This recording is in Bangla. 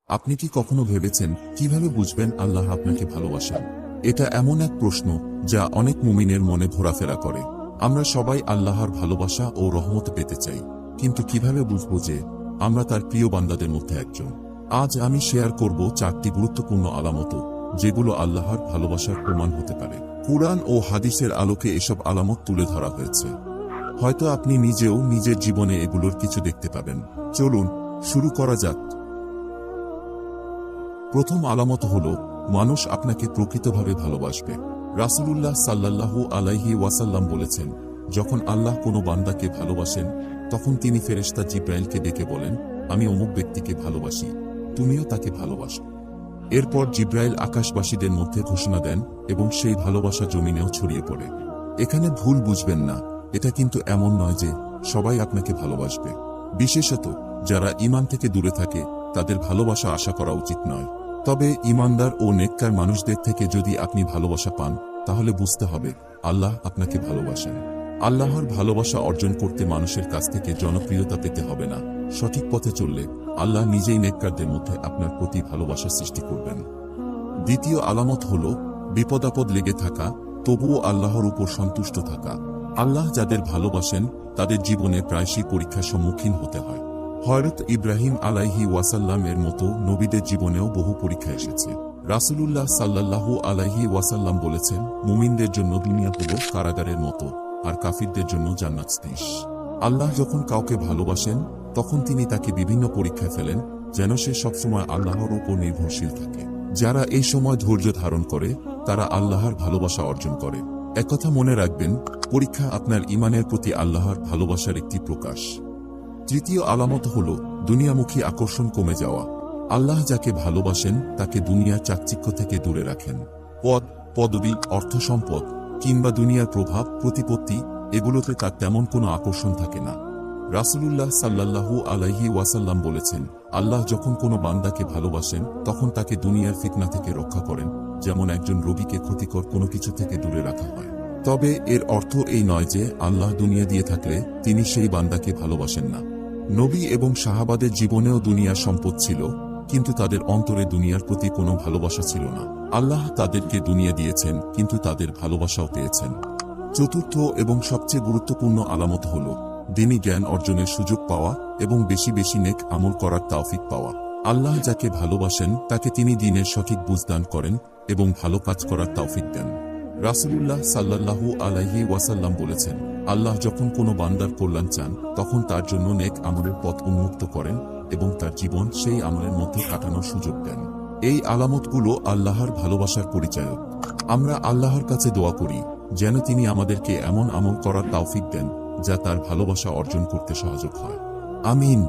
আপনি কি কখনো ভেবেছেন কিভাবে বুঝবেন আল্লাহ আপনাকে ভালোবাসেন? এটা এমন এক প্রশ্ন যা অনেক মুমিনের মনে ঘোরাফেরা করে। আমরা সবাই আল্লাহর ভালোবাসা ও রহমত পেতে চাই, কিন্তু কিভাবে বুঝব যে আমরা তার প্রিয় বান্দাদের মধ্যে একজন? আজ আমি শেয়ার করব 4টি গুরুত্বপূর্ণ আলামত, যেগুলো আল্লাহর ভালোবাসার প্রমাণ হতে পারে। কুরআন ও হাদিসের আলোকে এসব আলামত তুলে ধরা হয়েছে। হয়তো আপনি নিজেও নিজের জীবনে এগুলোর কিছু দেখতে পাবেন। চলুন শুরু করা যাক। প্রথম আলামত হল, মানুষ আপনাকে প্রকৃতভাবে ভালোবাসবে। রাসূলুল্লাহ সাল্লাল্লাহু আলাইহি ওয়াসাল্লাম বলেছেন, যখন আল্লাহ কোনো বান্দাকে ভালোবাসেন, তখন তিনি ফেরেশতা জিব্রাইলকে ডেকে বলেন, আমি অমুক ব্যক্তিকে ভালোবাসি, তুমিও তাকে ভালোবাসো। এরপর জিব্রাইল আকাশবাসীদের মধ্যে ঘোষণা দেন এবং সেই ভালোবাসা জমিনেও ছড়িয়ে পড়ে। এখানে ভুল বুঝবেন না, এটা কিন্তু এমন নয় যে সবাই আপনাকে ভালোবাসবে। বিশেষত যারা ঈমান থেকে দূরে থাকে, তাদের ভালোবাসা আশা করা উচিত নয়। তবে ঈমানদার ও নেককার মানুষদের থেকে যদি আপনি ভালোবাসা পান, তাহলে বুঝতে হবে আল্লাহ আপনাকে ভালোবাসেন। আল্লাহর ভালোবাসা অর্জন করতে মানুষের কাছ থেকে জনপ্রিয়তা পেতে হবে না। সঠিক পথে চললে আল্লাহ নিজেই নেককারদের মধ্যে আপনার প্রতি ভালোবাসা সৃষ্টি করবেন। দ্বিতীয় আলামত হল, বিপদাপদ লেগে থাকা তবুও আল্লাহর উপর সন্তুষ্ট থাকা। আল্লাহ যাদের ভালোবাসেন তাদের জীবনে প্রায়শই পরীক্ষার সম্মুখীন হতে হয়। হযরত ইব্রাহিম আলাইহি ওয়াসাল্লামের মতো নবীদের জীবনেও বহু পরীক্ষা এসেছে। রাসূলুল্লাহ সাল্লাল্লাহু আলাইহি ওয়াসাল্লাম বলেছেন, মুমিনদের জন্য দুনিয়া হল কারাগারের মতো, আর কাফিরদের জন্য জান্নাত স্থির। আল্লাহ যখন কাউকে ভালোবাসেন, তখন তিনি তাকে বিভিন্ন পরীক্ষায় ফেলেন, যেন সে সবসময় আল্লাহর উপর নির্ভরশীল থাকে। যারা এই সময় ধৈর্য ধারণ করে, তারা আল্লাহর ভালোবাসা অর্জন করে। একথা মনে রাখবেন, পরীক্ষা আপনার ঈমানের প্রতি আল্লাহর ভালোবাসার একটি প্রকাশ। তৃতীয় আলামত হল, দুনিয়ামুখী আকর্ষণ কমে যাওয়া। আল্লাহ যাকে ভালোবাসেন তাকে দুনিয়ার চাকচিক্য থেকে দূরে রাখেন। পদ, পদবি, অর্থ সম্পদ কিংবা দুনিয়ার প্রভাব প্রতিপত্তি, এগুলোতে তার তেমন কোনো আকর্ষণ থাকে না। রাসূলুল্লাহ সাল্লাল্লাহু আলাইহি ওয়াসাল্লাম বলেছেন, আল্লাহ যখন কোনো বান্দাকে ভালোবাসেন, তখন তাকে দুনিয়ার ফিতনা থেকে রক্ষা করেন, যেমন একজন রোগীকে ক্ষতিকর কোনো কিছু থেকে দূরে রাখা হয়। তবে এর অর্থ এই নয় যে আল্লাহ দুনিয়া দিয়ে থাকলে তিনি সেই বান্দাকে ভালোবাসেন না। নবী এবং সাহাবাদের জীবনেও দুনিয়ার সম্পদ ছিল, কিন্তু তাদের অন্তরে দুনিয়ার প্রতি কোনো ভালোবাসা ছিল না। আল্লাহ তাদেরকে দুনিয়া দিয়েছেন, কিন্তু তাদের ভালোবাসাও পেয়েছেন। চতুর্থ এবং সবচেয়ে গুরুত্বপূর্ণ আলামত হল, দ্বীনি জ্ঞান অর্জনের সুযোগ পাওয়া এবং বেশি বেশি নেক আমল করার তৌফিক পাওয়া। আল্লাহ যাকে ভালোবাসেন তাকে তিনি দ্বীনের সঠিক বুঝদান করেন এবং ভালো কাজ করার তৌফিক দেন। রাসূলুল্লাহ সাল্লাল্লাহু আলাইহি ওয়াসাল্লাম বলেছেন, আল্লাহ যখন কোনো বান্দার কল্যাণ চান, তখন তার জন্য নেক আমলের পথ উন্মুক্ত করেন এবং তার জীবন সেই আমলের মধ্যে কাটানোর সুযোগ দেন। এই আলামতগুলো আল্লাহর ভালোবাসার পরিচায়ক। আমরা আল্লাহর কাছে দোয়া করি যেন তিনি আমাদেরকে এমন আমল করার তৌফিক দেন যা তার ভালোবাসা অর্জন করতে সহায়ক হয়। আমিন।